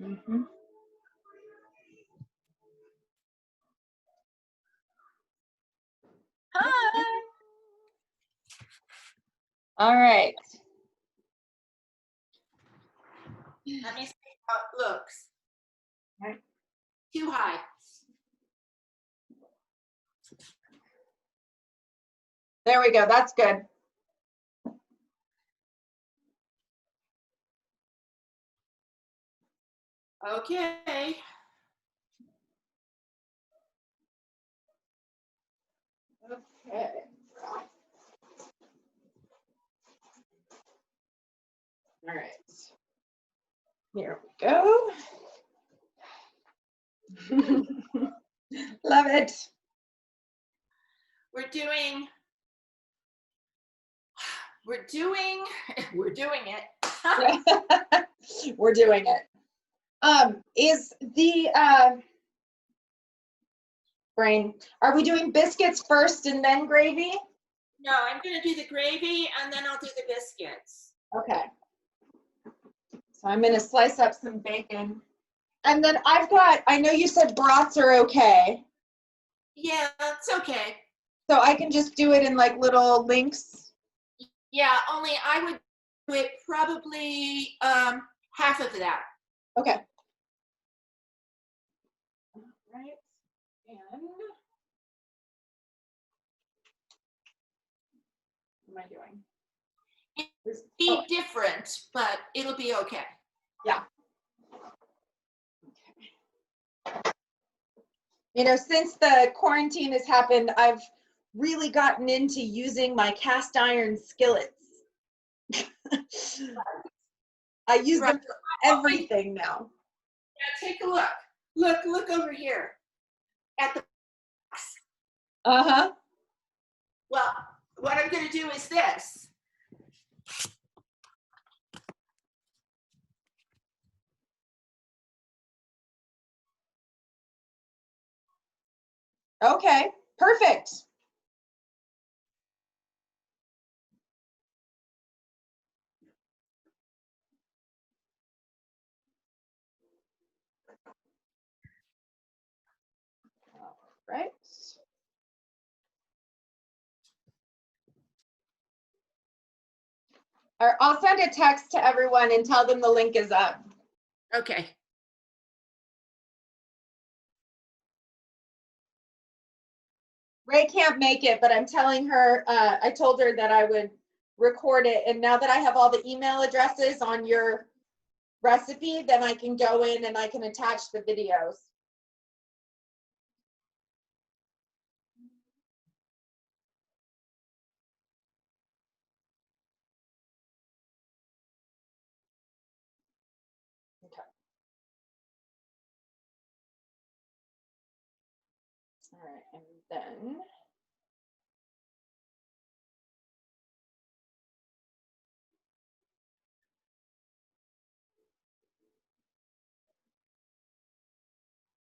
Mm-hmm. Hi. All right. Let me see how it looks. Right. Too high. There we go. That's good. Okay. Okay. All right. Here we go. Love it. We're doing it. We're doing it. Is the brain, are we doing biscuits first and then gravy? No, I'm going to do the gravy and then I'll do the biscuits. Okay. So I'm going to slice up some bacon. And then I've got, I know you said brats are okay. Yeah, that's okay. So I can just do it in like little links. Yeah, only I would do it probably half of that. Okay. All right. And what am I doing? It'll be different, but it'll be okay. Yeah. Okay. You know, since the quarantine has happened, I've really gotten into using my cast iron skillets. I use them for everything now. Yeah, take a look. Look over here at the box. Uh-huh. Well, what I'm going to do is this. Okay, perfect. All right. Or I'll send a text to everyone and tell them the link is up. Okay. Ray can't make it, but I'm telling her, I told her that I would record it. And now that I have all the email addresses on your recipe, then I can go in and I can attach the videos. Okay. All right, and then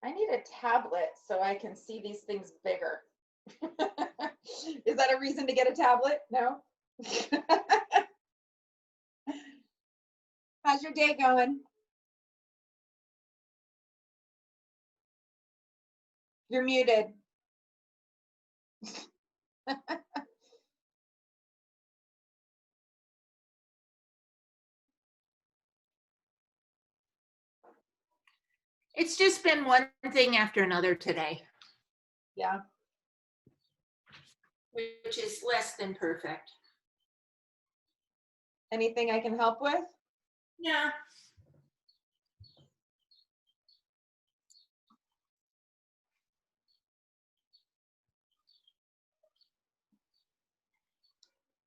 I need a tablet so I can see these things bigger. Is that a reason to get a tablet? No? How's your day going? You're muted. It's just been one thing after another today. Yeah. Which is less than perfect. Anything I can help with? Yeah.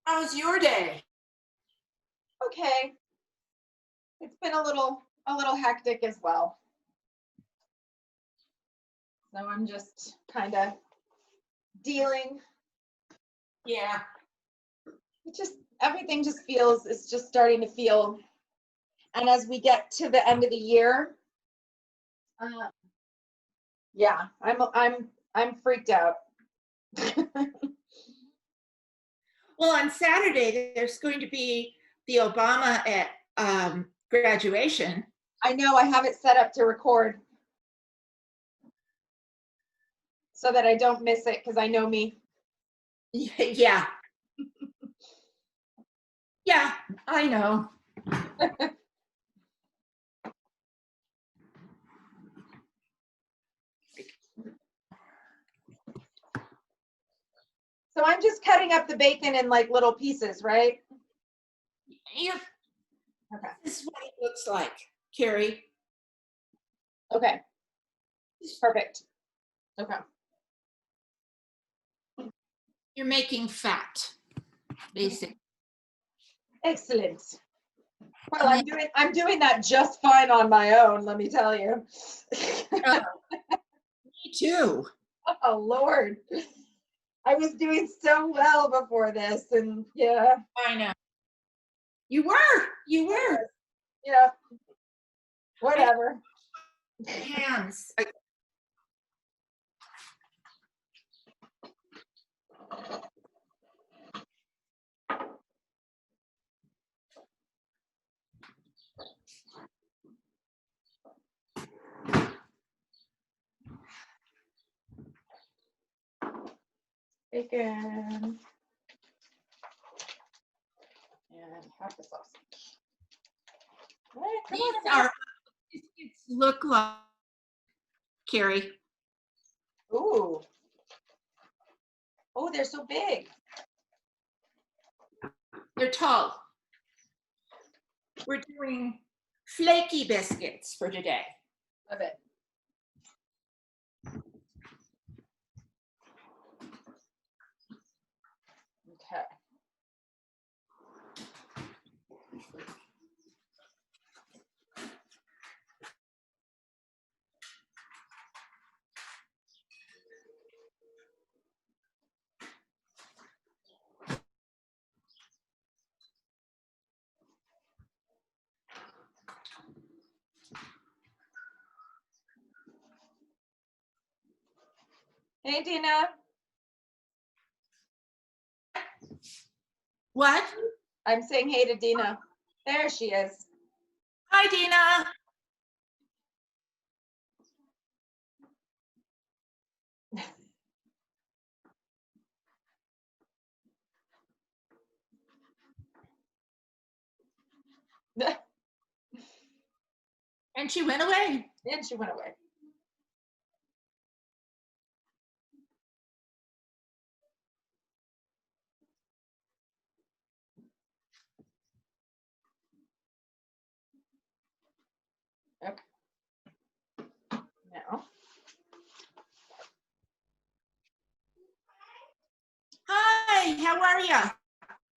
How's your day? Okay. It's been a little hectic as well. So I'm just kind of dealing. Yeah. It just, everything just feels, it's just starting to feel. And as we get to the end of the year, yeah, I'm freaked out. Well, on Saturday, there's going to be the Obama at graduation. I know, I have it set up to record so that I don't miss it because I know me. Yeah. Yeah, I know. So I'm just cutting up the bacon in like little pieces, right? Yeah, Okay. this is what it looks like, Carrie. Okay. Perfect. Okay. You're making fat, basically. Excellent. Well, I'm doing that just fine on my own, let me tell you. Me too. Oh, Lord. I was doing so well before this, and yeah. I know. You were. Yeah. Whatever. Hands. Bacon. And half the sausage. All right, come These on, are biscuits look like, Carrie. Ooh. Oh, they're so big. They're tall. We're doing flaky biscuits for today. Love it. Okay. Hey, Dina. What? I'm saying hey to Dina. There she is. Hi, Dina. And she went away. And she went away. Okay. Now. Hi, how are you?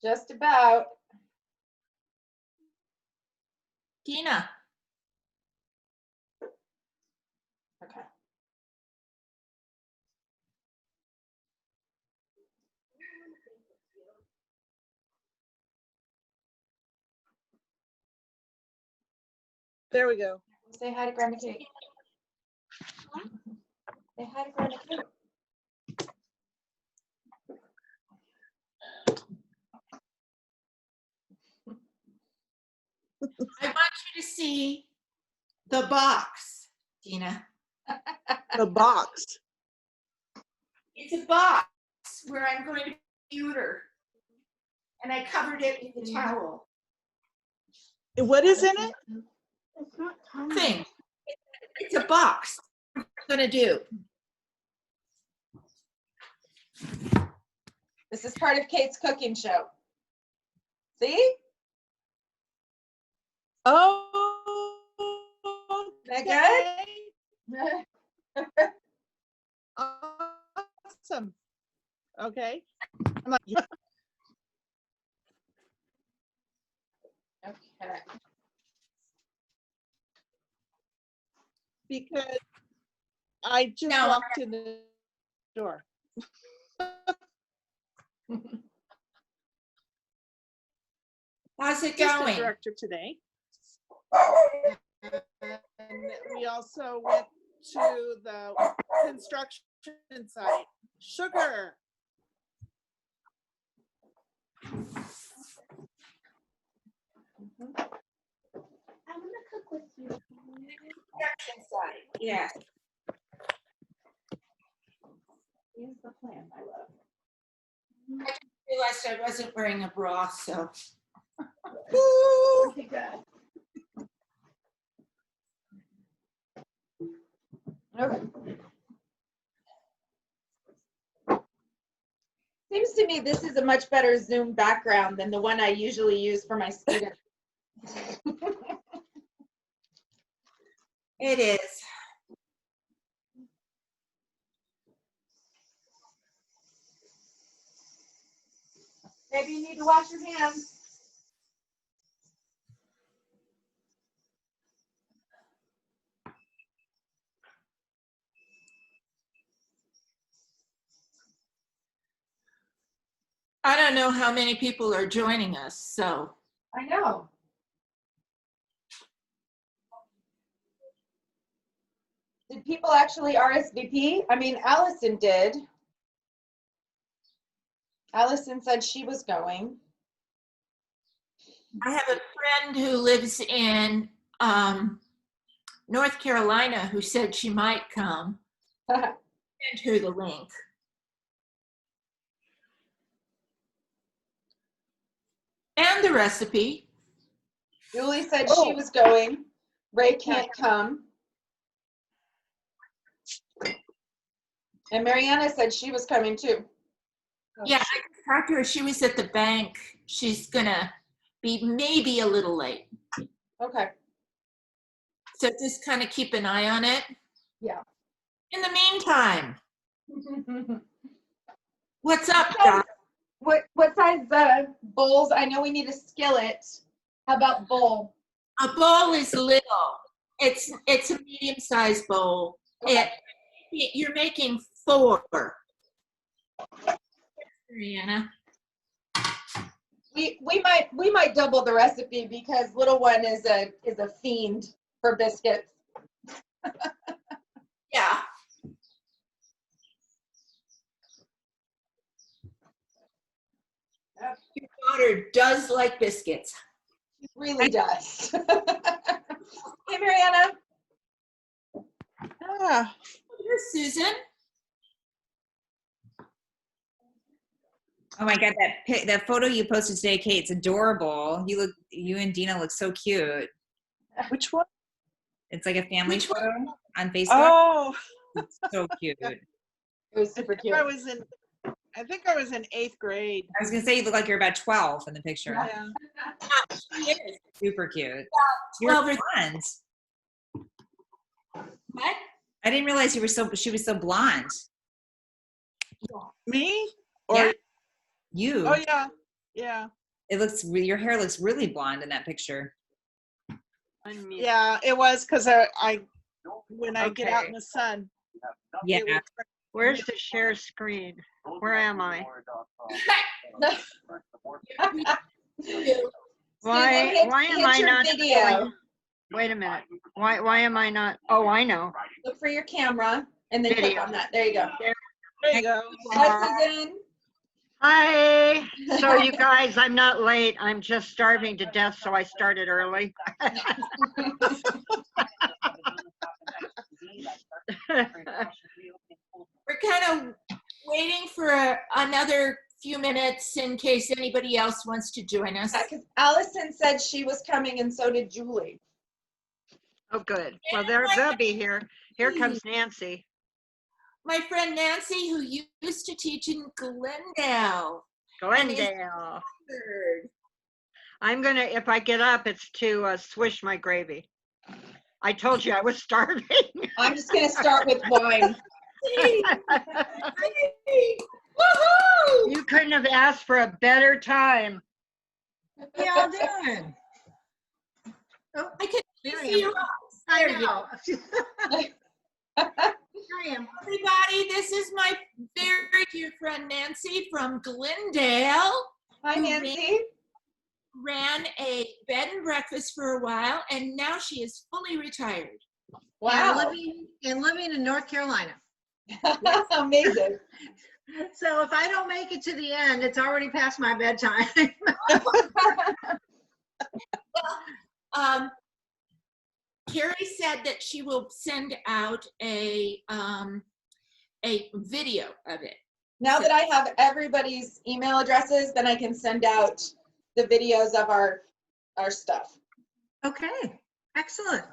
Just about. Dina. Okay. There we go. Say hi to Grandma Kate. Say hi to Grandma Kate. I want you to see the box, Dina. The box. It's a box where I'm going to computer. And I covered it with a towel. What is in it? Thing. It's a box. What I'm gonna do. This is part of Kate's cooking show. See? Oh, Is that good? Awesome. Okay. I'm like, yeah. Okay. Because I just No. walked in the door. How's it Assistant going? director today. And we also went to the construction site. Sugar. I'm gonna cook Production side, yes. Here's the plan, my love. Realized I wasn't wearing a bra, so. Okay, good. Okay. Seems to me this is a much better Zoom background than the one I usually use for my students. It is. Maybe you need to wash your hands. I don't know how many people are joining us, so. I know. Did people actually RSVP? I mean, Allison did. Allison said she was going. I have a friend who lives in North Carolina who said she might come. Send her the link. And the recipe. Julie said she was going. Ray can't come. And Mariana said she was coming too. Yeah, I talked to her. She was at the bank. She's gonna be maybe a little late. Okay. So just kind of keep an eye on it. Yeah. In the meantime, what's up, Doc? What size bowls? I know we need a skillet. How about bowl? A bowl is little. It's a medium-sized bowl. Okay. You're making 4. Mariana. We might double the recipe because little one is a fiend for biscuits. Yeah. Your daughter does like biscuits. It really does. Hey, Mariana. Ah, Here's Susan. Oh my God, that photo you posted today, Kate, it's adorable. You and Dina look so cute. which one? It's like a family Which one? photo on Facebook. Oh, It's so cute. I It was super cute. I think I was in 8th grade. was gonna say you look like you're about 12 in the picture. Yeah. She is. Super cute. 12 You're or- blonde. What? I didn't realize she was so blonde. Me? Or Yeah. You. oh yeah, yeah, Your hair looks really blonde in that picture. yeah. It was because I when I get out in the sun. Yeah. it would- Where's the share screen? Where am I? Why Susan, am hit I your not video. showing- Wait a minute. Why am I not? Oh, I know. Look for your camera and then click Video. on that. There you go. There you go. Hi, Susan. Hi. So you guys, I'm not late. I'm just starving to death, so I started early. We're kind of waiting for another few minutes in case anybody else wants to join us. Because Allison said she was coming and so did Julie. Oh, good. Well, they'll be here. Here comes Nancy. My friend Nancy, who used to teach in Glendale. Glendale. I'm gonna, if I get up, it's to swish my gravy. I told you I was starving. I'm just going to start with wine. Woohoo! You couldn't have asked for a better time. What y'all doing? Oh, I can there see you. there you go. I am. Everybody, this is my very dear friend Nancy from Glendale. Hi, Nancy. Ran a bed and breakfast for a while, and now she is fully retired. Wow. And living in North Carolina. Amazing. So if I don't make it to the end, it's already past my bedtime. Um, Carrie said that she will send out a video of it. Now that I have everybody's email addresses, then I can send out the videos of our stuff. Okay, excellent.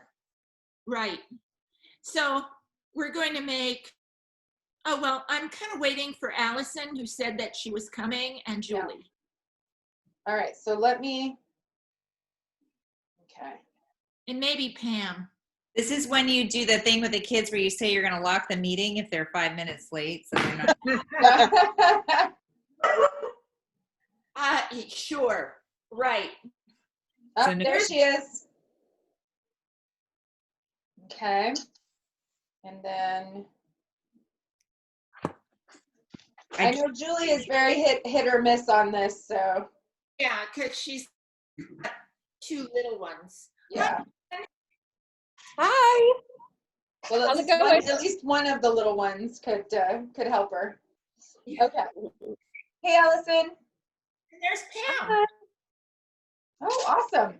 Right. So we're going to make, oh, well, I'm kind of waiting for Allison, who said that she was coming, and Julie. All right, so let me, okay. And maybe Pam. This is when you do the thing with the kids where you say you're going to lock the meeting if they're 5 minutes late. So they're not. Sure. Right. Oh, So there she is. Okay. And then I know Julie is very hit or miss on this, so Yeah, because she's got 2 little ones. yeah. Hi. Well, How's it going? at least one of the little ones could help her. Okay. Hey, Allison. And there's Pam. Oh, awesome.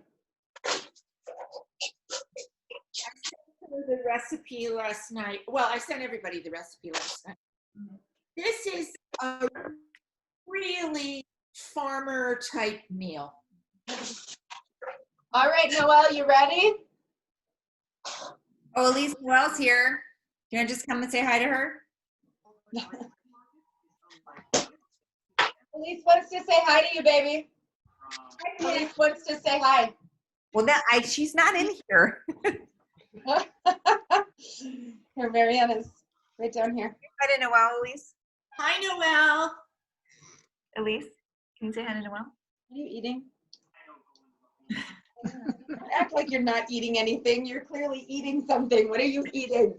The recipe last night. Well, I sent everybody the recipe last night. This is a really farmer type meal. All right, Noelle, you ready? Oh, Elise Noel's here. Do you want to just come and say hi to her? Elise wants to say hi to you, baby. Elise wants to say hi. Well, she's not in here. Here, Mariana's right down here. Hi to Noelle, Elise. Hi, Noelle. Elise, can you say hi to Noelle? What are you eating? Act like you're not eating anything. You're clearly eating something. What are you eating?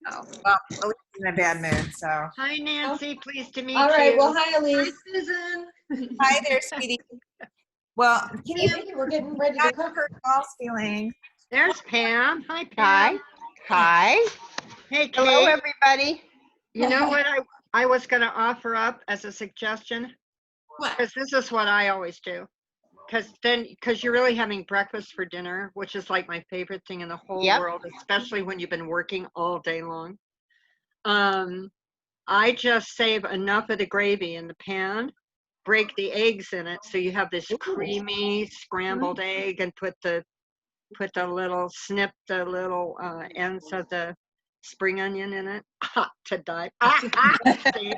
Oh, well, Elise is in a bad mood, so. Hi, Nancy. Pleased to meet you. All right. Well, hi, Hi, Elise. Susan. Hi there, sweetie. Well, can you Baby, we're getting ready to cook. hurt Paul's feelings? There's Pam. Hi, Hi. Pam. Hi. Hey, Hello, Kate. everybody. You know what I was going to offer up as a suggestion? What? Because this is what I always do. Because you're really having breakfast for dinner, which is like my favorite thing in the whole Yep. world, especially when you've been working all day long. I just save enough of the gravy in the pan, break the eggs in it, so you have this creamy scrambled egg, and put the little ends of the spring onion in it. Hot to die. See?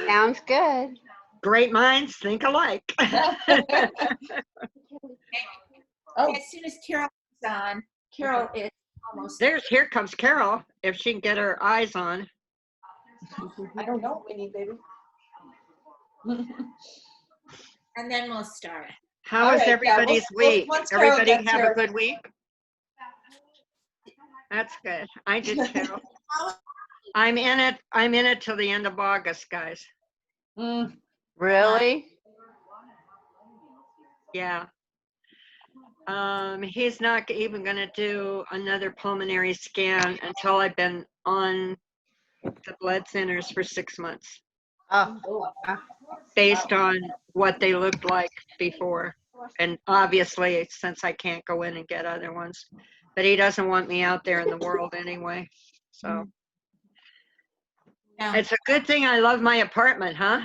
Sounds good. Great minds think alike. Oh, As soon as Carol is on, Carol is almost. Here comes Carol, if she can get her eyes on. I don't know what we need, baby. And then we'll start. How All is right, yeah, everybody's we'll- week? once Carol Everybody gets have here. a good week? That's good. I did too. I'm in it till the end of August, guys. Really? Yeah. He's not even gonna do another pulmonary scan until I've been on the blood thinners for 6 months, Oh, based on what they looked like before. And obviously, since I can't go in and get other ones, but he doesn't want me out there in the world anyway. So Yeah. it's a good thing I love my apartment, huh?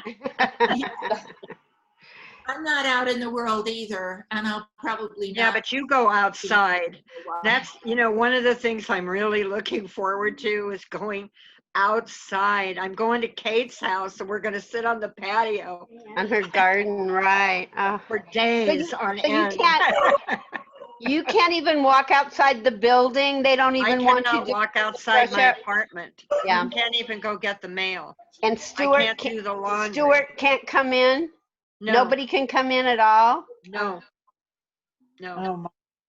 I'm not out in the world either, and I'll probably not. Yeah, but you go outside. That's, one of the things I'm really looking forward to is going outside. I'm going to Kate's house and we're going to sit on the patio on her garden, right? Oh. for days on So you end. you can't even walk outside the building. They don't I even want you cannot to. walk outside fresh my air. apartment. Yeah. You can't even go get the mail. And I Stuart can't do the laundry. Stuart can't come in. No, Nobody can come in at all. no.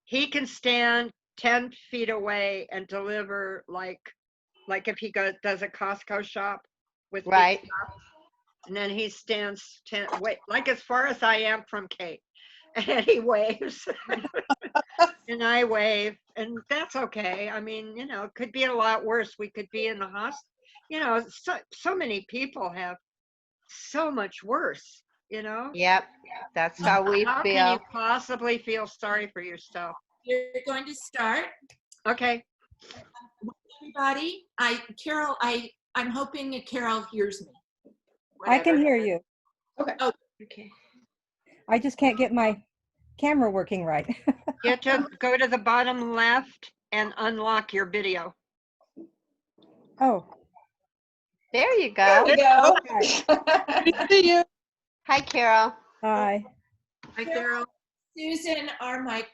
He can stand 10 feet away and deliver like if he does a Costco shop with big Right. stuff, and then he stands 10 like as far as I am from Kate, and he waves and I wave, and that's okay. I mean, it could be a lot worse. We could be in the hospital. So many people have so much worse. you know? Yep, that's how we How can you feel. possibly feel sorry for yourself? You're going to start. Okay. Everybody, Carol, I'm hoping that Carol hears me. I can Whatever. hear you. Okay. I just can't get my camera working right. You have to go to the bottom left and unlock your video. Oh, There you There go. we go. See you. Hi, Carol. hi. Hi, Carol. Susan are my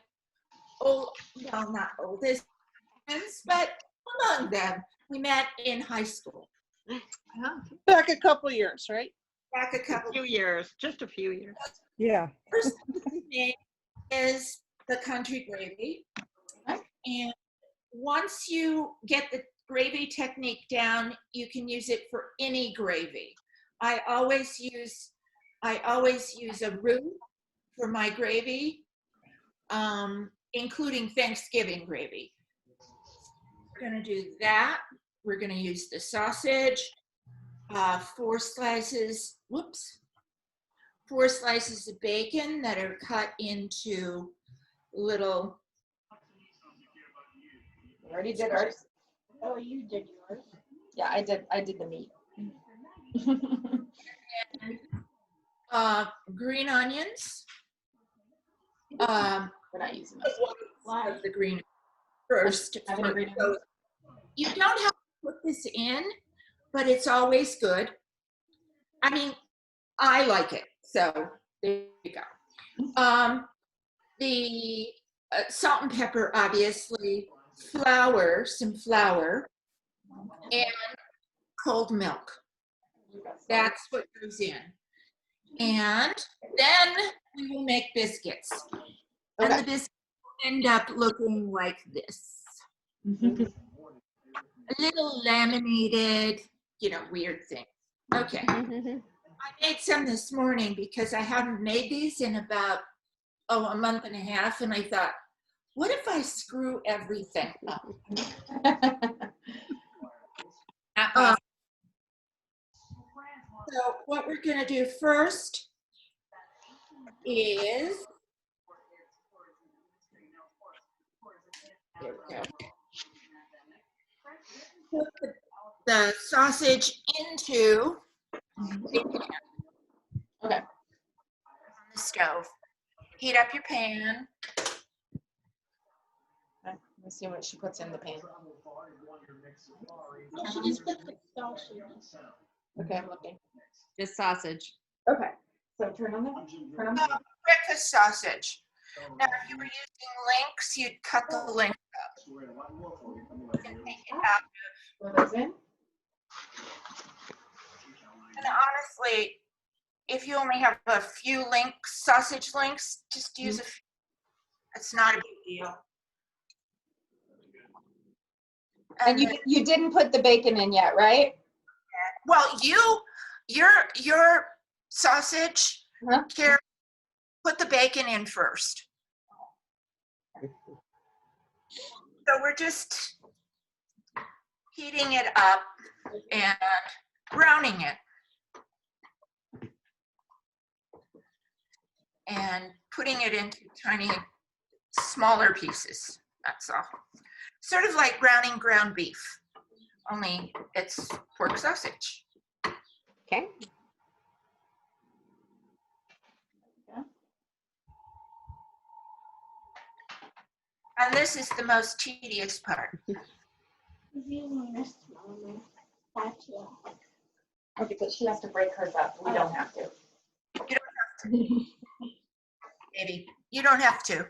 old, well, not oldest friends, but among them. We met in high school. Back a couple years, right? Back a A couple few years, just a few years. Yeah. First name is the country gravy. And once you get the gravy technique down, you can use it for any gravy. I always use a roux for my gravy, including Thanksgiving gravy. We're gonna do that. We're gonna use the sausage, 4 slices of bacon that are cut into little. We already did ours. Oh, you did yours. Yeah, I did the meat. Green onions. We're not using those. Of the green first. Have any green onions? You don't have to put this in, but it's always good. I mean, I like it, so there you go. The salt and pepper, obviously, some flour, and cold milk. That's what goes in. And then we will make biscuits. And Okay. the biscuits will end up looking like this. A little laminated, weird thing. Okay. I made some this morning because I haven't made these in about, a month and a half. And I thought, what if I screw everything up? So what we're going to do first is, there we go. Put the sausage into the pan. Okay. On the stove. Heat up your pan. Let me see what she puts in the pan. Okay, I'm looking. Just sausage. Okay. So turn on the. Breakfast sausage. Now, if you were using links, you'd cut the link up. And take it out. Throw those in. And honestly, if you only have a few sausage links, just use a few. It's not a big deal. And you didn't put the bacon in yet, right? Well, your sausage, Huh? Carol, put the bacon in first. So we're just heating it up and browning it. And putting it into tiny, smaller pieces, that's all. Sort of like browning ground beef, only it's pork sausage. Okay. And this is the most tedious part. Okay, but she has to break hers up. We don't have to. Maybe. You don't have to.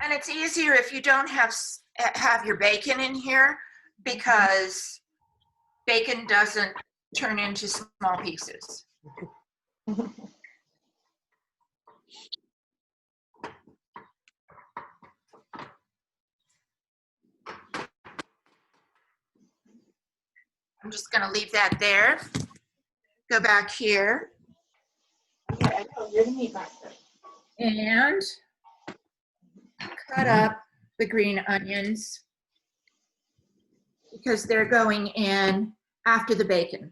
And it's easier if you don't have your bacon in here because bacon doesn't turn into small pieces. I'm just going to leave that there. Go back here. Okay, you're the meat master. And cut up the green onions because they're going in after the bacon.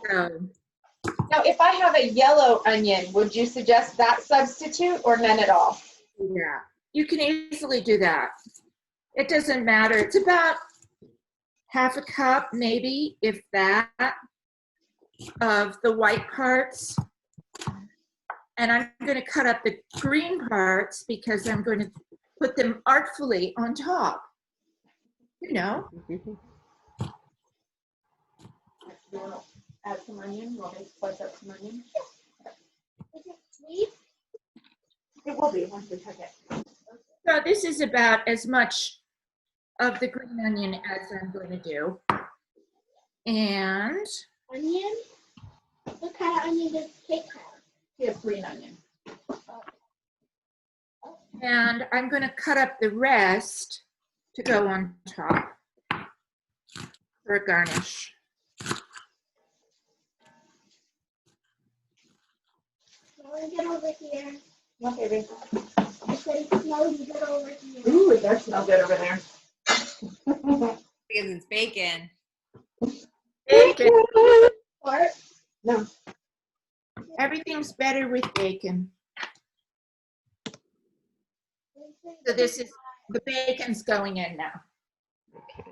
So, Now, if I have a yellow onion, would you suggest that substitute or none at all? yeah, you can easily do that. It doesn't matter. It's about half a cup, maybe, if that, of the white parts. And I'm going to cut up the green parts because I'm going to put them artfully on top. You know, You want to add some onion? You want me to slice up some onion? Is it sweet? It will be once we cook it. so this is about as much of the green onion as I'm going to do. And Onion? What kind of onion does Kate have? He has green onion. I'm going to cut up the rest to go on top for a garnish. Smelling good over here. Okay, baby. I said it's smelling good over here. Ooh, it does smell good over there. Because it's bacon. Bacon. Or No. Everything's better with bacon. So this is, the bacon's going in now. Okay.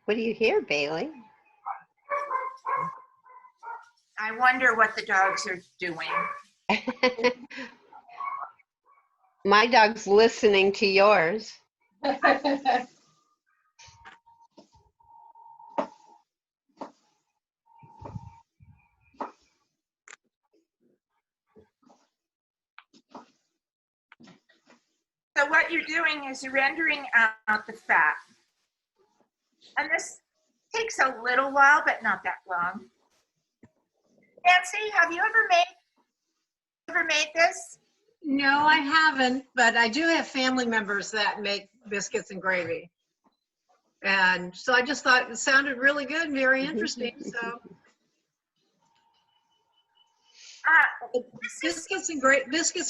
What do you hear, Bailey? I wonder what the dogs are doing. My dog's listening to yours. So what you're doing is you're rendering out the fat. And this takes a little while, but not that long. Nancy, have you ever made this? No, I haven't, but I do have family members that make biscuits and gravy. And so I just thought it sounded really good, very interesting. So biscuits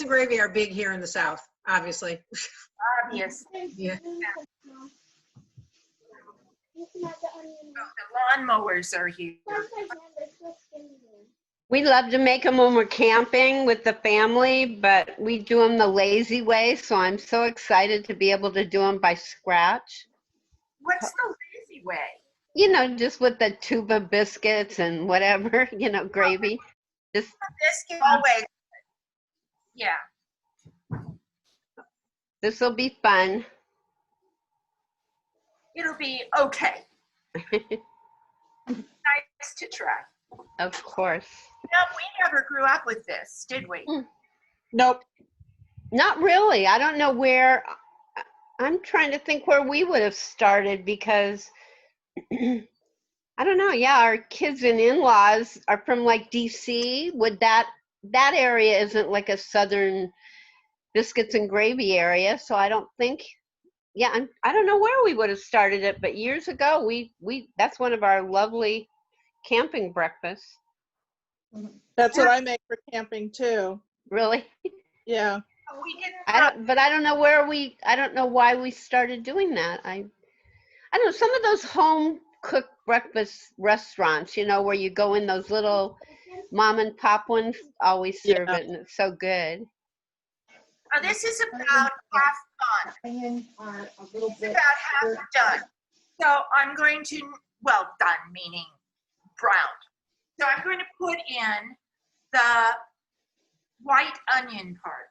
and gravy are big here in the South, obviously. Obvious. Yeah. it's not the onion. The lawnmowers are here. That's my hand. It's just skinny one. We love to make them when we're camping with the family, but we do them the lazy way. So I'm so excited to be able to do them by scratch. What's the lazy way? You know, just with the tube of biscuits and whatever, you know, gravy. Just Biscuit always. Yeah. this will be fun. It'll be okay. Nice to try. Of course. No, we never grew up with this, did we? Nope. Not really. I don't know where. I'm trying to think where we would have started because I don't know. Yeah, our kids and in-laws are from like DC. Would that area isn't like a southern biscuits and gravy area, so I don't think. Yeah, I don't know where we would have started it, but years ago we that's one of our lovely camping breakfasts. That's what I make for camping too. Really? Yeah. We didn't. I don't know I don't know why we started doing that. I don't know, some of those home cooked breakfast restaurants, you know, where you go in those little mom and pop ones always serve it and it's so good. This is about half done. Onions are a little It's bit. about half done. So I'm going to, well, done meaning browned. So I'm going to put in the white onion part.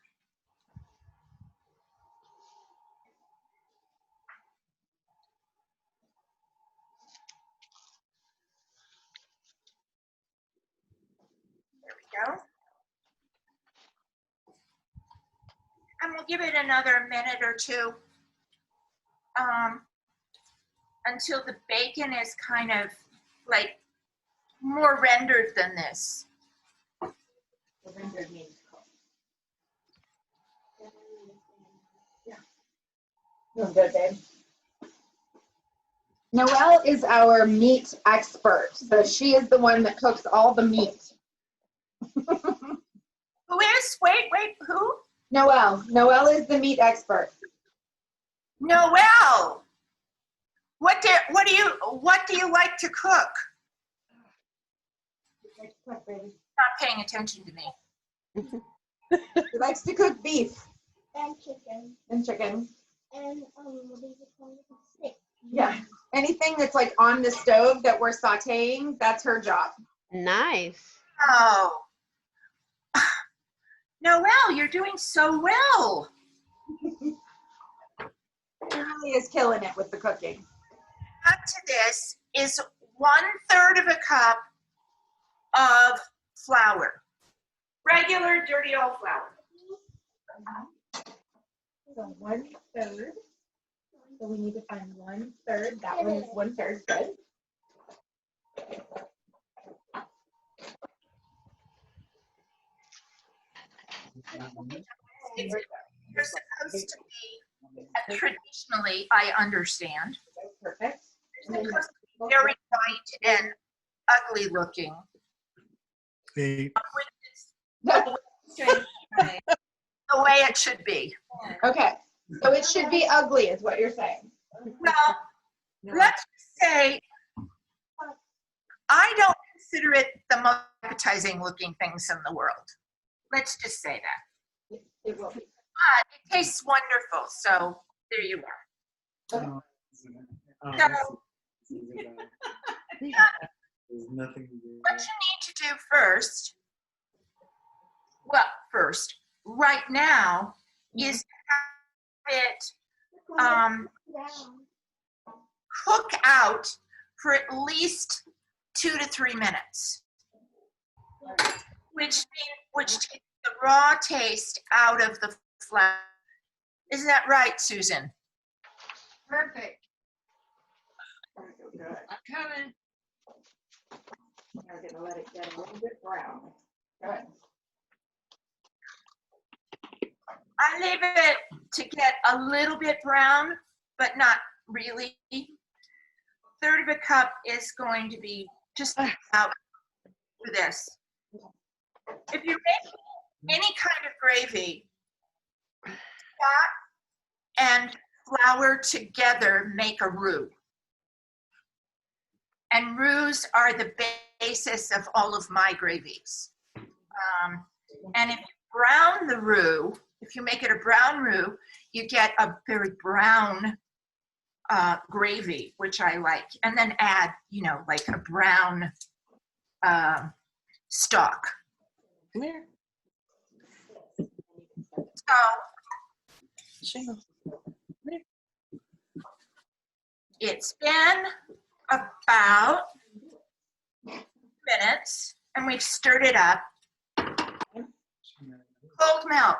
There we go. And we'll give it another minute or two until the bacon is kind of like more rendered than this. The rendered means cooked. Yeah. Feels good, babe. Noelle is our meat expert, so she is the one that cooks all the meat. Who is? Wait, who? Noelle is the meat expert. Noelle. What do you like to cook? Not paying attention to me. She likes to cook beef And chicken. and chicken. And, what is it called? Steak. Yeah. Anything that's like on the stove that we're sauteing, that's her job. Nice. Oh. Noelle, you're doing so well. She really is killing it with the cooking. Add to this is 1/3 of a cup of flour. Regular dirty old flour. So 1/3. So we need to find 1/3. That one is 1/3. Good. You're supposed to be, traditionally, I understand, Perfect. you're supposed to be very white and ugly looking. Eight. Which is the way it should be. Okay. So it should be ugly, is what you're saying. Well, let's just say I don't consider it the most appetizing looking things in the world. Let's just say that. It will be. But it tastes wonderful, so there you are. Oh, So there's nothing to do. what you need to do first, right now, is have it cook out for at least 2 to 3 minutes, which takes the raw taste out of the flour. Isn't that right, Susan? Perfect. Good. I'm coming. I'm gonna let it get a little bit brown. Good. I leave it to get a little bit brown, but not really. 1/3 of a cup is going to be just about for this. If you're making any kind of gravy, fat and flour together make a roux. And roux are the basis of all of my gravies. And if you brown the roux, if you make it a brown roux, you get a very brown gravy, which I like. And then add, like a brown stock. Come here. So it's been about minutes, and we've stirred it up. Cold milk.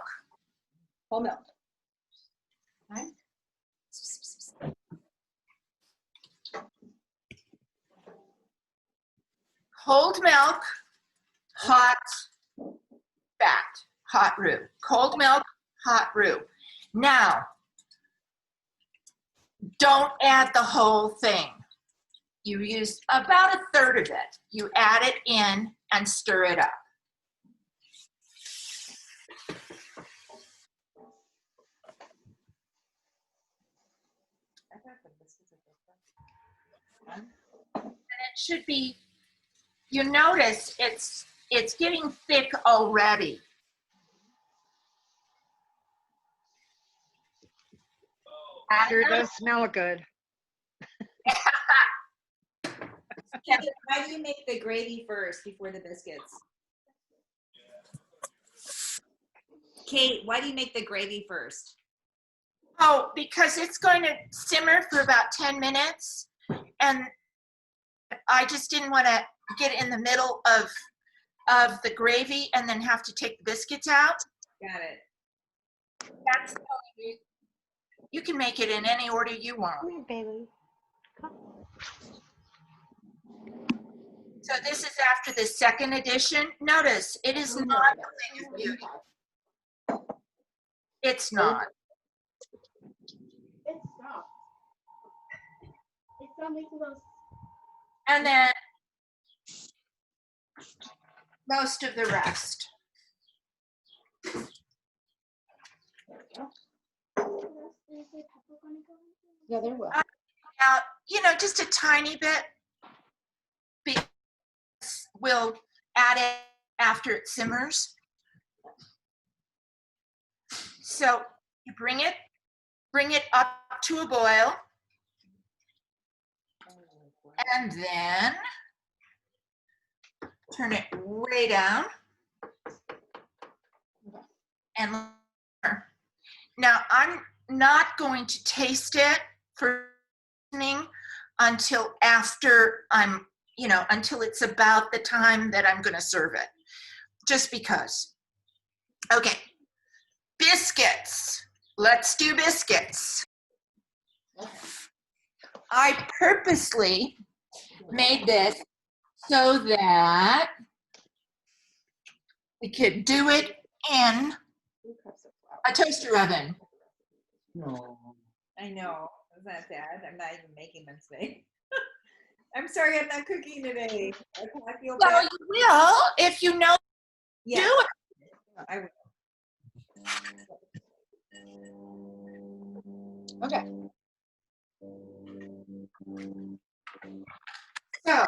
Whole milk. Right? Cold milk, hot fat, hot roux. Cold milk, hot roux. Now, don't add the whole thing. You use about 1/3 of it. You add it in and stir it up. And it should be, you notice it's getting thick already. Sure does smell good. Kevin, why do you make the gravy first before the biscuits? Kate, why do you make the gravy first? Oh, because it's going to simmer for about 10 minutes. And I just didn't want to get in the middle of the gravy and then have to take the biscuits out. Got it. That's the only reason. You can make it in any order you want. Come here, baby. So this is after the second edition. Notice, it is not a thing of beauty. It's not. It's soft. It's Stop making those. And then most of the rest. Is there pepper gonna go in? Yeah, there will. Now, you know, just a tiny bit, because we'll add it after it simmers. So you bring it up to a boil, and then turn it way down. And now I'm not going to taste it for listening until after until it's about the time that I'm going to serve it, just because. Okay, biscuits. Let's do biscuits. I purposely made this so that we could do it in a toaster oven. No. I know. Is that sad? I'm not even making them today. I'm sorry I'm not cooking today. I feel Well, bad. you will if you know Yeah, do it. I will. Okay. So,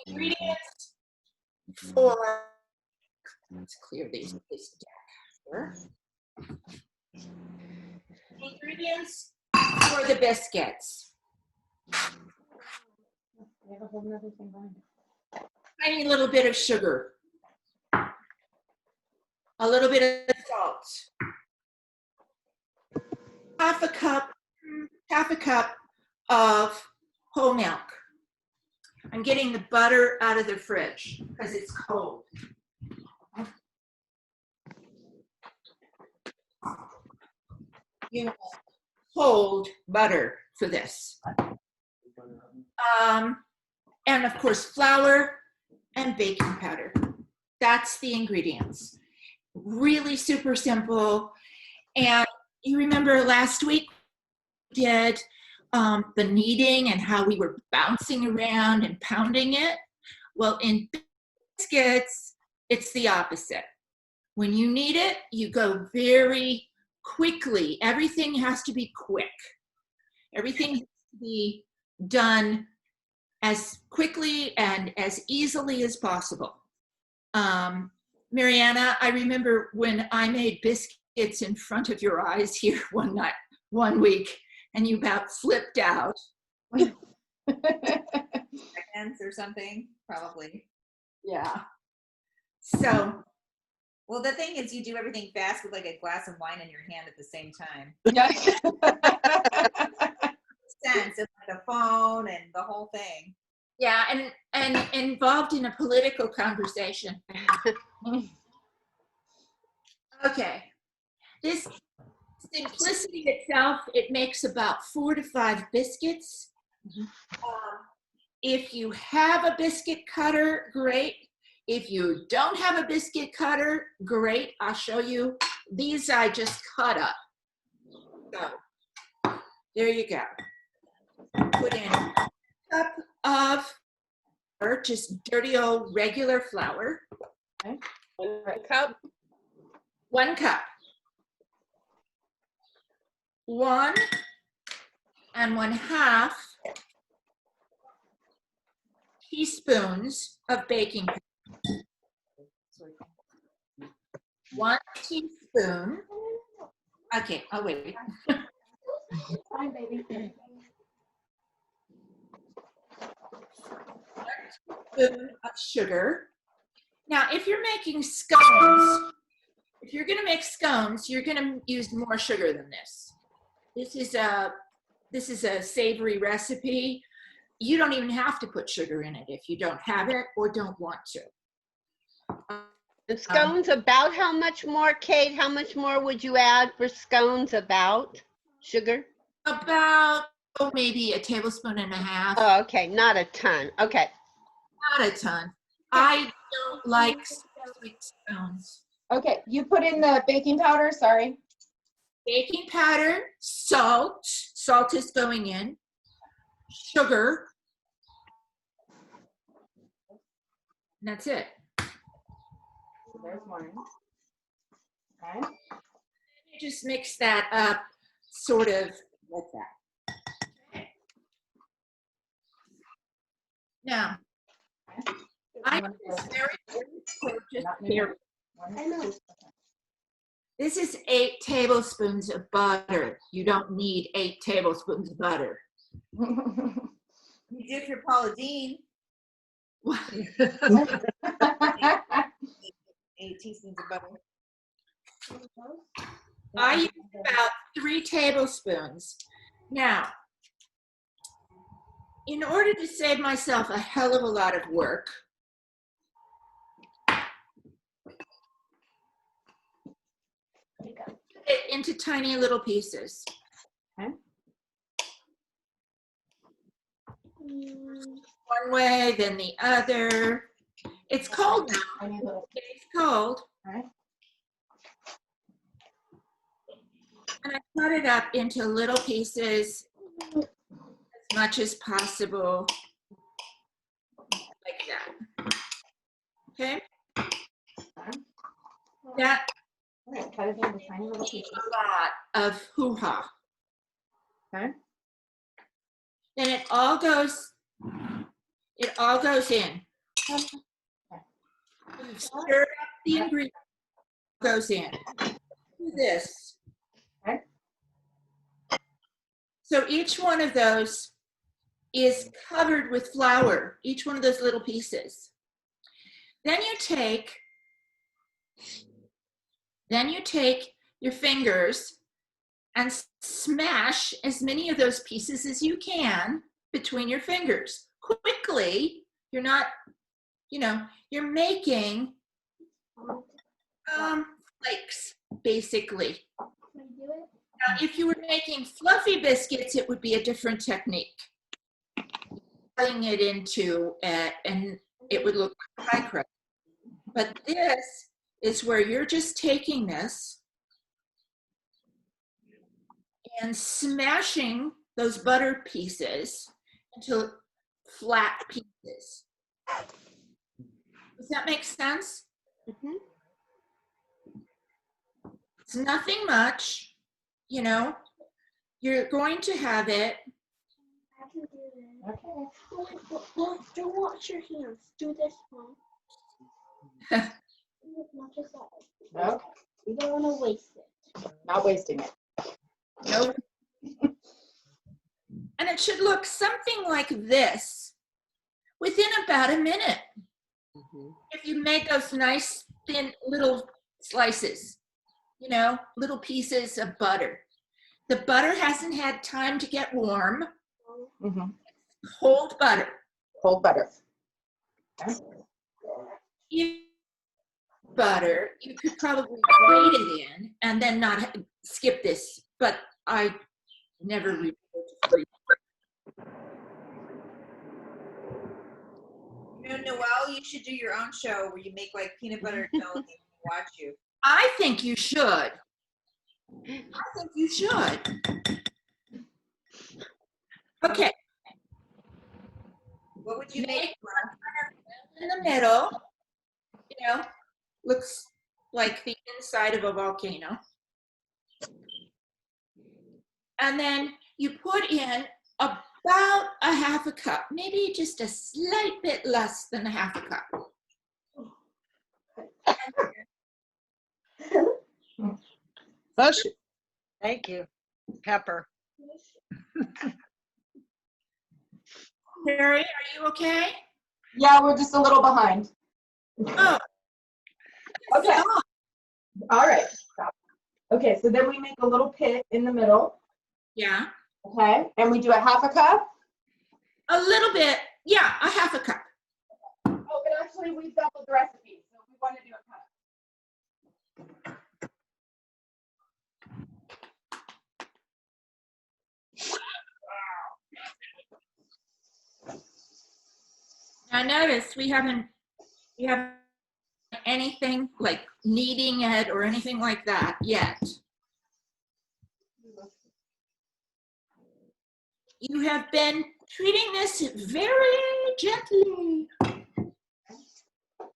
ingredients for, let's clear this deck here. Ingredients for the biscuits. We have a whole nother thing going. Tiny little bit of sugar. A little bit of salt. Half a cup of whole milk. I'm getting the butter out of the fridge because it's cold. You want cold butter for this. And of course, flour and baking powder. That's the ingredients. Really super simple. And you remember last week we did the kneading and how we were bouncing around and pounding it. Well, in biscuits, it's the opposite. When you knead it, you go very quickly. Everything has to be quick. Everything has to be done as quickly and as easily as possible. Mariana, I remember when I made biscuits in front of your eyes here one week, and you about flipped out. Seconds or something, probably. Yeah. So, Well, the thing is, you do everything fast with like a glass of wine in your hand at the same time. Sense of like the phone and the whole thing. yeah, and involved in a political conversation. Okay. This simplicity itself, it makes about 4 to 5 biscuits. If you have a biscuit cutter, great. If you don't have a biscuit cutter, great. I'll show you. These I just cut up. So, there you go. Put in a cup of or just dirty old regular flour. Okay. 1 cup. 1 cup. 1 1/2 teaspoons of baking powder. 1 teaspoon. Okay, I'll wait. Fine, baby. 1 teaspoon of sugar. Now, if you're making scones, if you're going to make scones, you're going to use more sugar than this. This is a savory recipe. You don't even have to put sugar in it if you don't have it or don't want to. And scones about how much more, Kate? How much more would you add for scones about sugar? About maybe 1.5 tablespoons. Oh, okay, not a ton. Okay. Not a ton. I don't like sweet scones. Okay, you put in the baking powder, sorry. Baking powder, salt. Salt is going in. sugar. And that's it. There's one. Okay. You just mix that up sort of like that. Okay. Now, I do this very just here. I know. This is 8 tablespoons of butter. You don't need 8 tablespoons of butter. You do it for Paula Dean. 8 teaspoons of butter. I use about 3 tablespoons. Now, in order to save myself a hell of a lot of work, put it into tiny little pieces. Okay. One way, then the other. It's cold now. It's cold. Okay. And I cut it up into little pieces as much as possible, like that. Okay? That Cut it into tiny little is pieces. a lot of hoo-ha. Okay. Then it all goes in. Stir up the ingredients, goes in. Do this. Okay. So each one of those is covered with flour, each one of those little pieces. Then you take your fingers and smash as many of those pieces as you can between your fingers. Quickly, you're not, you're making flakes, basically. Now, if you were making fluffy biscuits, it would be a different technique. Cutting it into, and it would look like pie crust. But this is where you're just taking this and smashing those butter pieces into flat pieces. Does that make sense? Mhm. It's nothing much, You're going to have it. I can do that. Okay. Well, don't wash your hands. Do this one. Not just that. Okay. You don't want to waste it. Not wasting it. Nope. And it should look something like this within about a minute. If you make those nice thin little slices, little pieces of butter. The butter hasn't had time to get warm. Mm-hmm. Cold butter. Cold butter. Okay. Butter, you could probably grate it in and then not skip this, but I never read it. Noelle, you should do your own show where you make like peanut butter and jelly and watch you. I think you should. Okay. What would you make? In the middle, looks like the inside of a volcano. And then you put in about a half a cup, maybe just a slight bit less than a half a cup. Bless you. Thank you. Pepper. Mary, are you okay? Yeah, we're just a little behind. Oh. Okay. All right. Stop. Okay, so then we make a little pit in the middle. Yeah. Okay, and we do a half a cup. A little bit. Yeah, a half a cup. Oh, but actually we've doubled the recipe, so we want to do a cup. Now notice we haven't anything like kneading it or anything like that yet. You have been treating this very gently.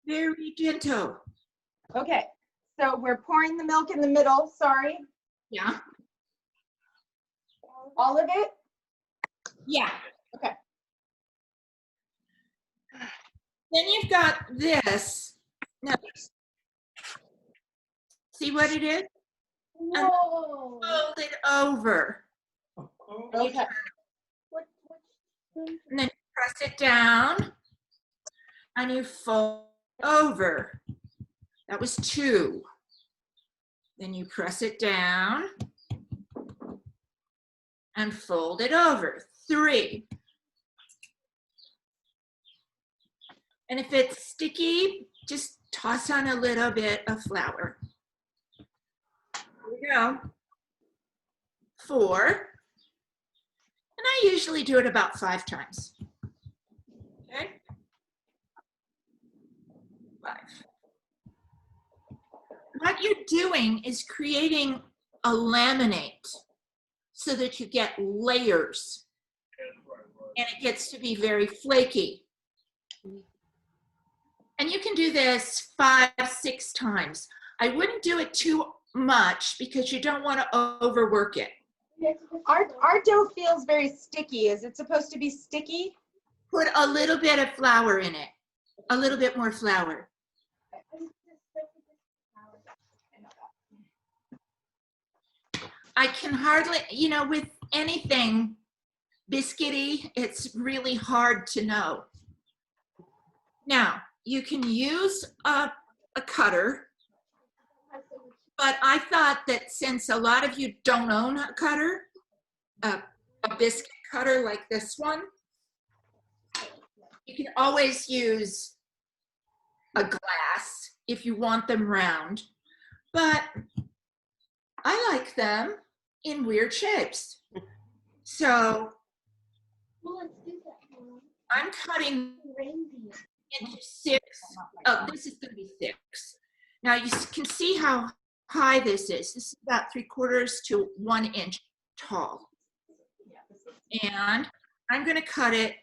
Very gentle. Okay, so we're pouring the milk in the middle, sorry. Yeah. All of it? Yeah. Okay. Then you've got this. Now, see what it is? Whoa. Fold it over. Okay. And then press it down. And you fold over. That was 2. Then you press it down and fold it over. 3. And if it's sticky, just toss on a little bit of flour. Here we go. 4. And I usually do it about 5 times. Okay? 5. What you're doing is creating a laminate so that you get layers. And it gets to be very flaky. And you can do this 5, 6 times. I wouldn't do it too much because you don't want to overwork it. Our dough feels very sticky. Is it supposed to be sticky? Put a little bit of flour in it. A little bit more flour. I can hardly, with anything biscuity, it's really hard to know. Now, you can use a cutter, but I thought that since a lot of you don't own a cutter, a biscuit cutter like this one, you can always use a glass if you want them round, but I like them in weird shapes. So I'm cutting into 6. Oh, this is going to be 6. Now you can see how high this is. This is about 3/4 to 1 inch tall. And I'm going to cut it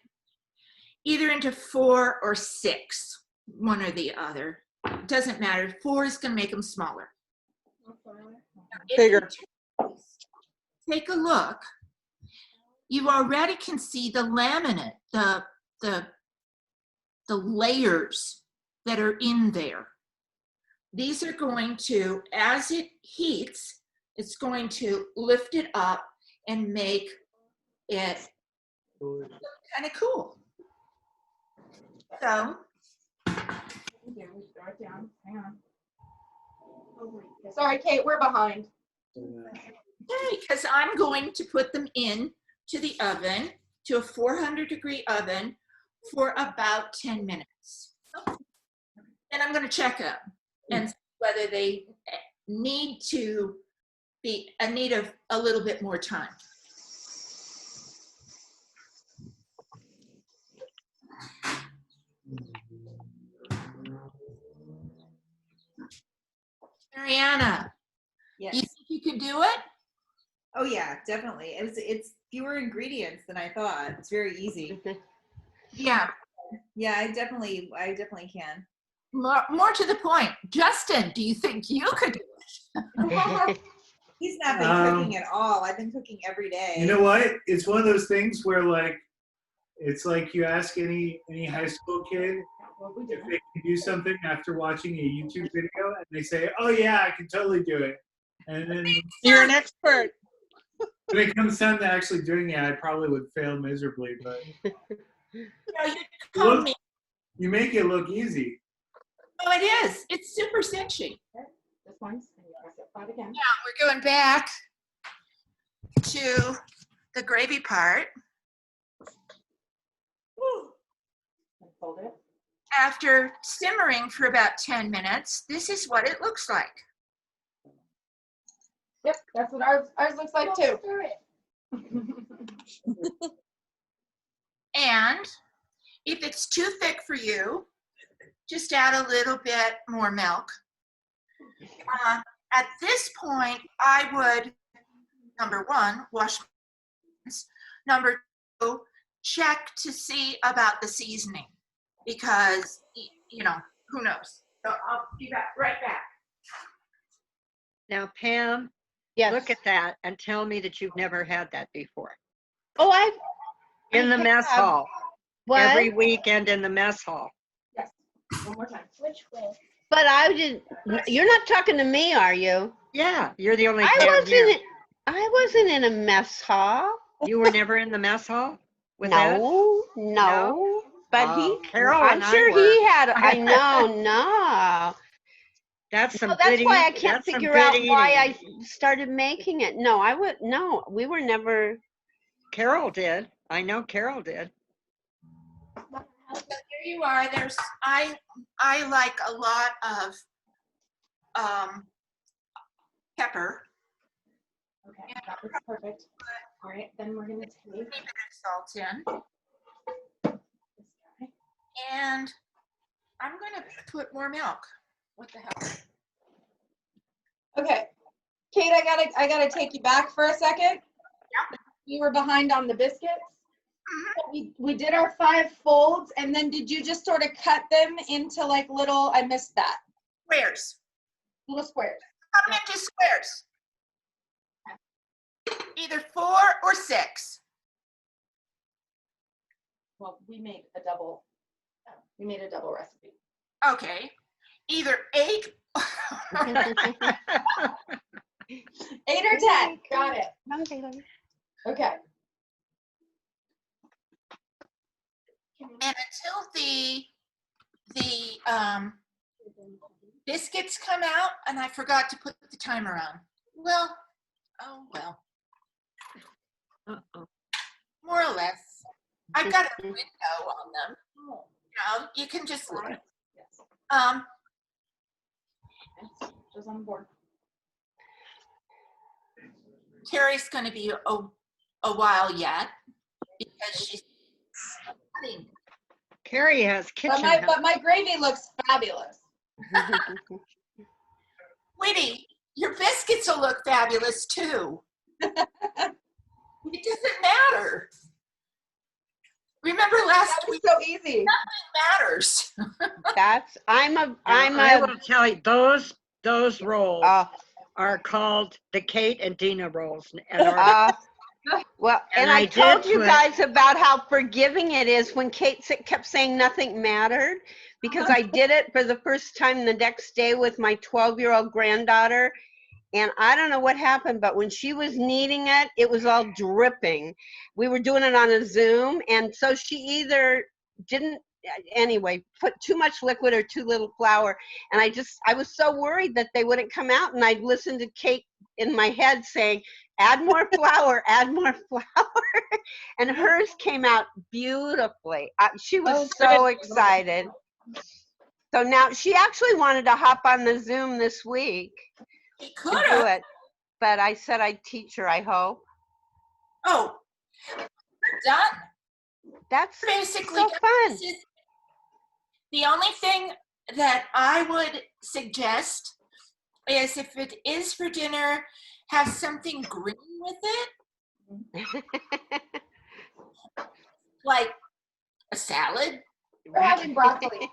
either into 4 or 6, one or the other. It doesn't matter. 4 is going to make them smaller. Bigger. Take a look. You already can see the laminate, the layers that are in there. These are going to, as it heats, it's going to lift it up and make it kind of cool. So, Sorry, Kate, we're behind. okay, because I'm going to put them in to the oven, to a 400-degree oven for about 10 minutes. And I'm going to check them and see whether they need a little bit more time. Mariana, Yes. you think you can do it? Oh yeah, definitely. It's fewer ingredients than I thought. It's very easy. Yeah. Yeah, I definitely can. More to the point, Justin, do you think you could do it? He's not been cooking at all. I've been cooking every day. You know what? It's one of those things where it's like you ask any high school kid if they can do something after watching a YouTube video, and they say, "Oh yeah, I can totally do it." And then You're an expert. when it comes time to actually doing it, I probably would fail miserably. But You told me. you make it look easy. Oh, it is. It's super cinchy. This one's, and you press it flat again. Now we're going back to the gravy part. And fold it. After simmering for about 10 minutes, this is what it looks like. Yep, that's what ours looks like too. And if it's too thick for you, just add a little bit more milk. At this point, I would, number 1, wash my hands. Number 2, check to see about the seasoning because, you know, who knows? So I'll be right back. Now, Pam, Yes. look at that and tell me that you've never had that before. Oh, In the mess have. hall. what? Every weekend in the mess hall. Yes. One more time. Which way? But I didn't. You're not talking to me, are you? Yeah, you're the only I Pam here. wasn't. I wasn't in a mess hall. You were never in the mess hall with Ed? No. But Oh, Carol I'm and I sure were. he had. I know. No. That's some No, that's good why I eating. can't That's some figure good out eating. why I started making it. No, I would. No, we were never. Carol did. I know Carol did. So here you are. There's I like a lot of pepper. Okay, that looks perfect. All right, then we're gonna take Bit of salt in, this guy. and I'm gonna put more milk. What the hell? Okay, Kate, I gotta take you back for a second. Yeah. You were behind on the biscuits. We did our 5 folds, and then did you just sort of cut them into like little? I missed that. Squares. Little squares. Cut them into squares. Either 4 or 6. Well, we made a double. We made a double recipe. Okay. Either 8. 8 or 10. Got it. Okay. And until the biscuits come out, and I forgot to put the timer on. Well, oh well. Uh-oh. More or less. I've got a window on them. You know, you can just look. Yes. Just on board. Terry's going to be a while yet because she's cutting. Carrie has kitchen help. But my gravy looks fabulous. Witty, your biscuits will look fabulous too. It doesn't matter. Remember last That was week? so easy. Nothing matters. I will tell you, those rolls Oh, are called the Kate and Dina rolls. And are, well, And and I I told did you put- guys about how forgiving it is when Kate kept saying nothing mattered, because I did it for the first time the next day with my 12-year-old granddaughter. And I don't know what happened, but when she was kneading it, it was all dripping. We were doing it on a Zoom, and so she either didn't, anyway, put too much liquid or too little flour. And I was so worried that they wouldn't come out, and I'd listen to Kate in my head saying, add more flour, add more flour. And hers came out beautifully. She was so excited. So now she actually wanted to hop on the Zoom this week He to could do have. it, but I said I'd teach her, I hope. Oh, done. That's Basically, so fun. the only thing that I would suggest is if it is for dinner, have something green with it, like a salad. We're having broccoli.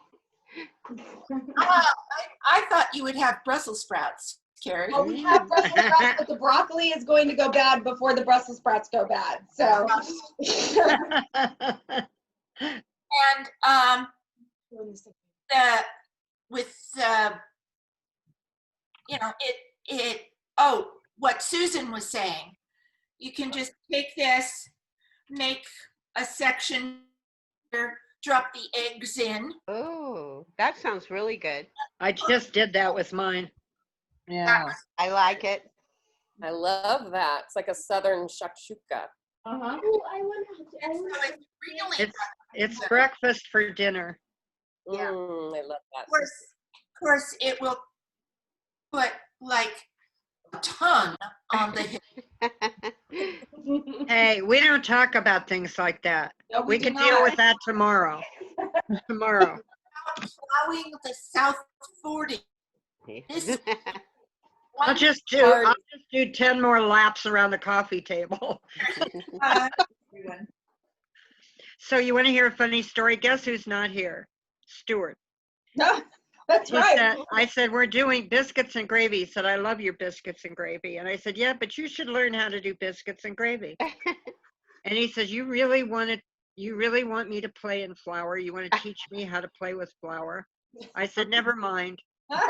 I thought you would have Brussels sprouts, Carrie. Well, we have Brussels sprouts, but the broccoli is going to go bad before the Brussels sprouts go bad. So. And what Susan was saying, you can just take this, make a section, drop the eggs in. Oh, that sounds really good. I just did that with mine. Yeah. I like it. I love that. It's like a southern shakshuka. Uh-huh. Oh, I want And so to. it's really, It's breakfast for dinner. Yeah. I love that. of course, it will put like a ton on the hip. Hey, we don't talk about things like that. No, We do can not. deal with that tomorrow. Tomorrow. Plowing the South 40. This I'll just do 10 more laps around the coffee table. So you want to hear a funny story? Guess who's not here? Stuart. No, that's He right. said, I said, we're doing biscuits and gravy. He said, I love your biscuits and gravy. And I said, yeah, but you should learn how to do biscuits and gravy. And he says, you really want me to play in flour? You want to teach me how to play with flour? I said, never mind. It's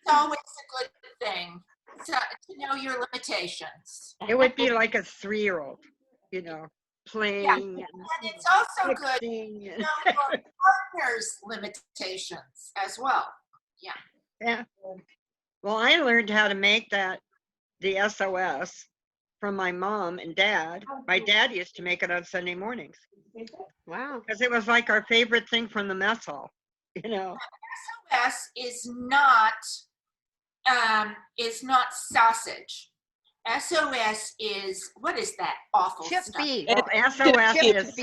always a good thing to know your limitations. It would be like a 3-year-old, playing And it's also and good to fixing and- know your partner's limitations as well. Yeah. Well, I learned how to make the SOS from my mom and dad. My dad used to make it on Sunday mornings Wow. because it was like our favorite thing from the mess hall, SOS is not sausage. SOS is, what is that awful Chip stuff? beef. Well, SOS Chip is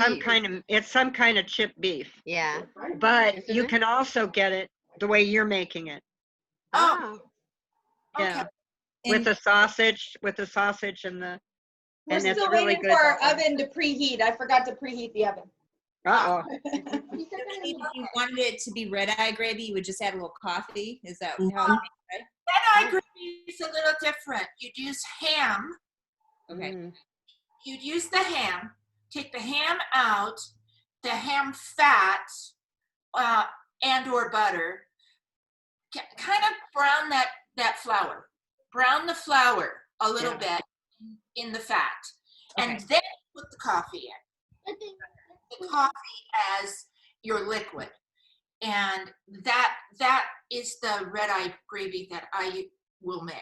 some kind of chip beef, Yeah. but Isn't you it? can also get it the way you're making it. Oh, Yeah. okay. With the sausage and We're and it's still really waiting good for our that way. oven to preheat. I forgot to preheat the oven. Uh-oh. If you wanted it to be red eye gravy, you would just add a little coffee. Is that how? Red eye gravy is a little different. You'd use ham. Okay. Mm. You'd use the ham. Take the ham out, the ham fat, and or butter. Kind of brown that flour. Brown the flour a little bit in the fat, and then put the coffee in. The coffee as your liquid, and that is the red eye gravy that I will make.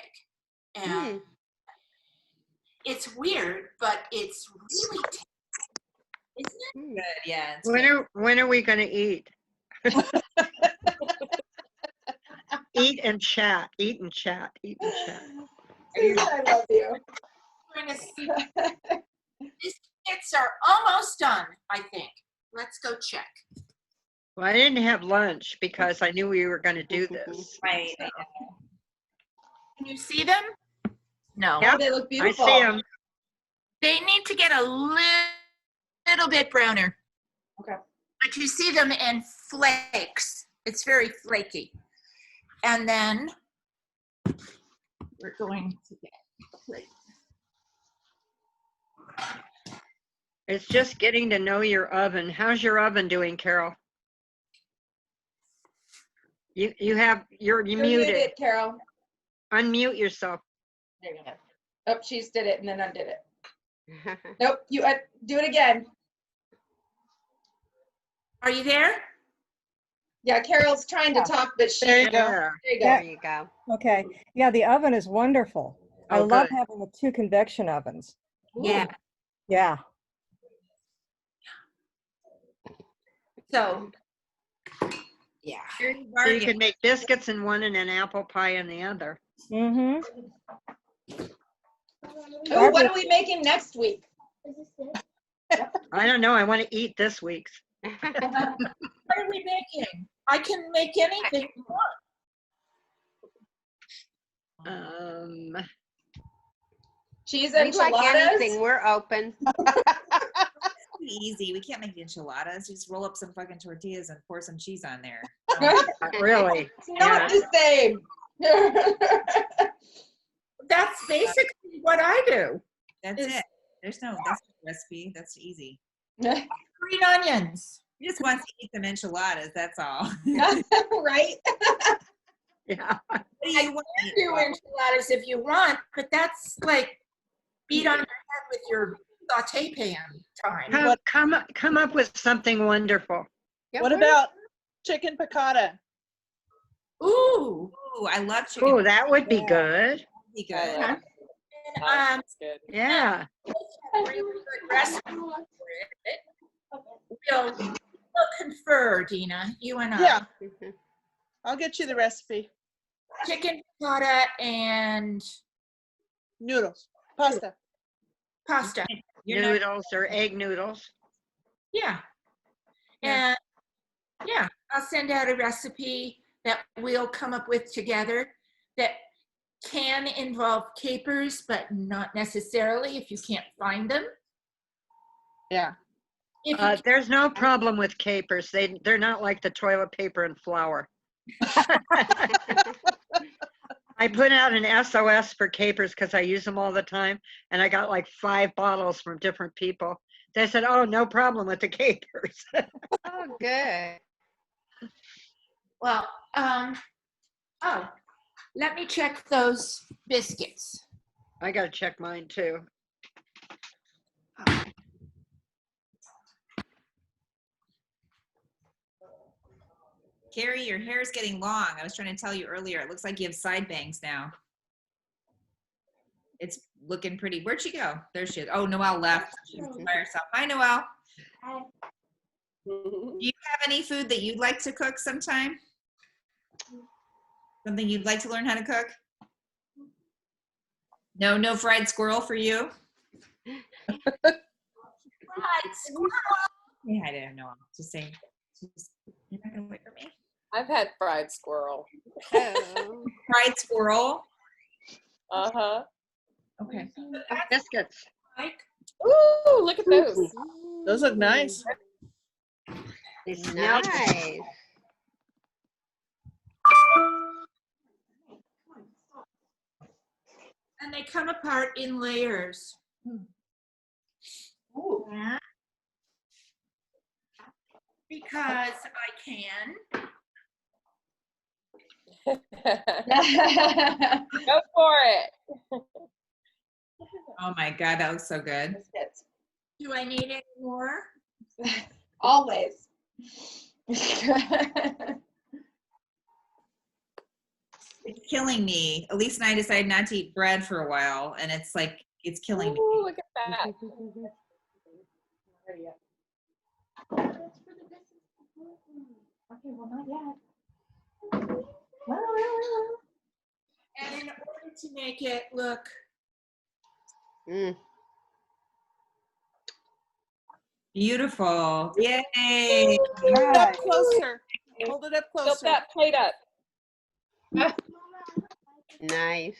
And it's weird, but it's really tasty, isn't it? Good. Yeah. It's good. When are we going to eat? Eat and chat. Eat and chat. Eat and chat. I love you. Biscuits are almost done, I think. Let's go check. Well, I didn't have lunch because I knew we were going to do this. Right. Can you see them? No. Yep, They look I beautiful. see them. They need to get a little bit browner. Okay. But you see them in flakes. It's very flaky. And then we're going to get a plate. It's just getting to know your oven. How's your oven doing, Carol? You're You're muted. Carol. Unmute yourself. There you go. Oh, she just did it and then undid it. Nope, you do it again. Are you there? Yeah, Carol's trying to talk, but she. There you go. Yeah. There you go. There you go. Okay. Yeah, the oven is wonderful. I Oh, love good. having the 2 convection ovens. Yeah. Yeah. So, Yeah. So you can make biscuits in one and an apple pie in the other. Mm-hmm. Oh, what are we making next week? I don't know. I want to eat this week's. what are we making? I can make anything you want. Cheese We like anything. enchiladas? We're open. Easy. We can't make enchiladas. Just roll up some fucking tortillas and pour some cheese on there. Really? It's not the same. That's basically what I do. That's it. That's the recipe. That's easy. Green onions. He just wants to eat some enchiladas. That's all. Right? Yeah. What do I you want? can do enchiladas if you want, but that's like beat on your head with your saute pan time. Come up with something wonderful. What about chicken piccata? Ooh. Ooh, I love chicken. Oh, that would be good. Be good. Yeah. And, That's good. Yeah. a really good recipe for it. We'll confer, Dina, you and I. Yeah, I'll get you the recipe. Chicken piccata and Noodles, pasta. pasta. Noodles or egg noodles. Yeah. And yeah, I'll send out a recipe that we'll come up with together that can involve capers, but not necessarily if you can't find them. Yeah. If you There's no problem with capers. They're not like the toilet paper and flour. I put out an SOS for capers because I use them all the time, and I got like 5 bottles from different people. They said, "Oh, no problem with the capers." Oh, good. well, oh, let me check those biscuits. I got to check mine too. Carrie, your hair is getting long. I was trying to tell you earlier. It looks like you have side bangs now. It's looking pretty. Where'd she go? There she is. Oh, Noelle left. She's by herself. Hi, Noelle. Do you have any food that you'd like to cook sometime? Something you'd like to learn how to cook? No fried squirrel for you? Fried squirrel. Yeah, I didn't know. Just saying. You're not gonna wait for me. I've had fried squirrel. Oh. Fried squirrel. Uh-huh. Okay. Biscuits. Mike, Ooh, look at those. Those look nice. They smell Nice. and they come apart in layers. Ooh. Yeah. Because I can. Go for it. Oh my God, that looks so good. Biscuits. Do I need any more? Always. It's killing me. Elise and I decided not to eat bread for a while, and it's like, it's killing me. Ooh, look at that. Okay, well, not yet. And in order to make it look Mm. Beautiful. Yay. Hold it up closer. Hold it up Tilt closer. that plate up. Nice.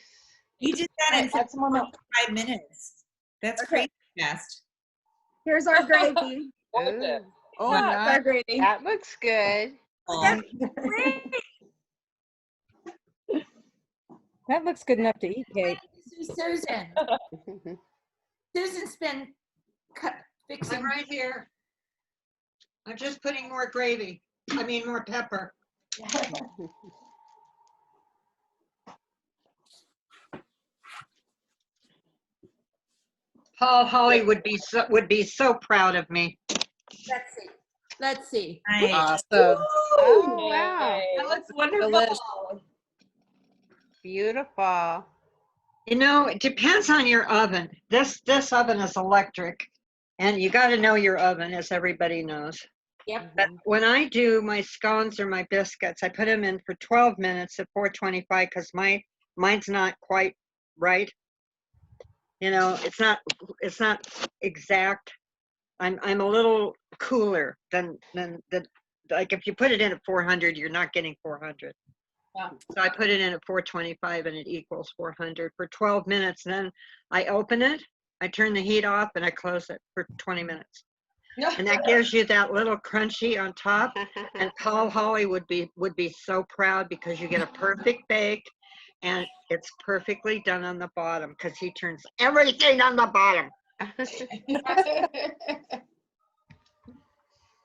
You did that in Add some more milk. 5 minutes. That's Okay. crazy fast. Here's our gravy. Gorgeous. Oh, That's our nice. gravy. That looks good. That looks good enough to eat, Kate. this is Susan. Susan's been fixing. I'm right here. I'm just putting more gravy. I mean, more pepper. Paul Holly would be so proud of me. Let's see. Let's see. Nice. Awesome. Oh, wow. Yay. That looks wonderful. Delish. Beautiful. You know, it depends on your oven. This oven is electric, and you got to know your oven, as everybody knows. Yep. But when I do my scones or my biscuits, I put them in for 12 minutes at 425 because mine's not quite right. You know, it's not exact. I'm a little cooler than like if you put it in at 400, you're not getting 400. Yeah. So I put it in at 425 and it equals 400 for 12 minutes. Then I open it, I turn the heat off, and I close it for 20 minutes. And that gives you that little crunchy on top. And Paul Holly would be so proud because you get a perfect bake and it's perfectly done on the bottom because he turns everything on the bottom.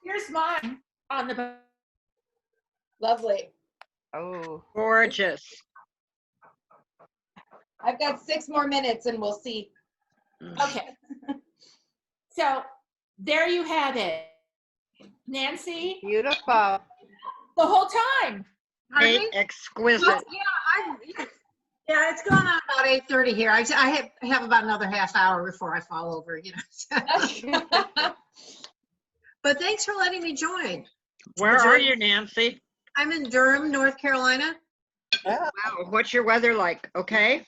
Here's mine on the. Lovely. Oh. Gorgeous. I've got 6 more minutes and we'll see. Okay. So there you have it. Nancy, Beautiful. the whole time. Pardon Hey, me? exquisite. Well, yeah, it's going on about 8:30 here. I have about another half hour before I fall over, you know. But thanks for letting me join. Where are you, Nancy? I'm in Durham, North Carolina. Wow, what's your weather like? Okay.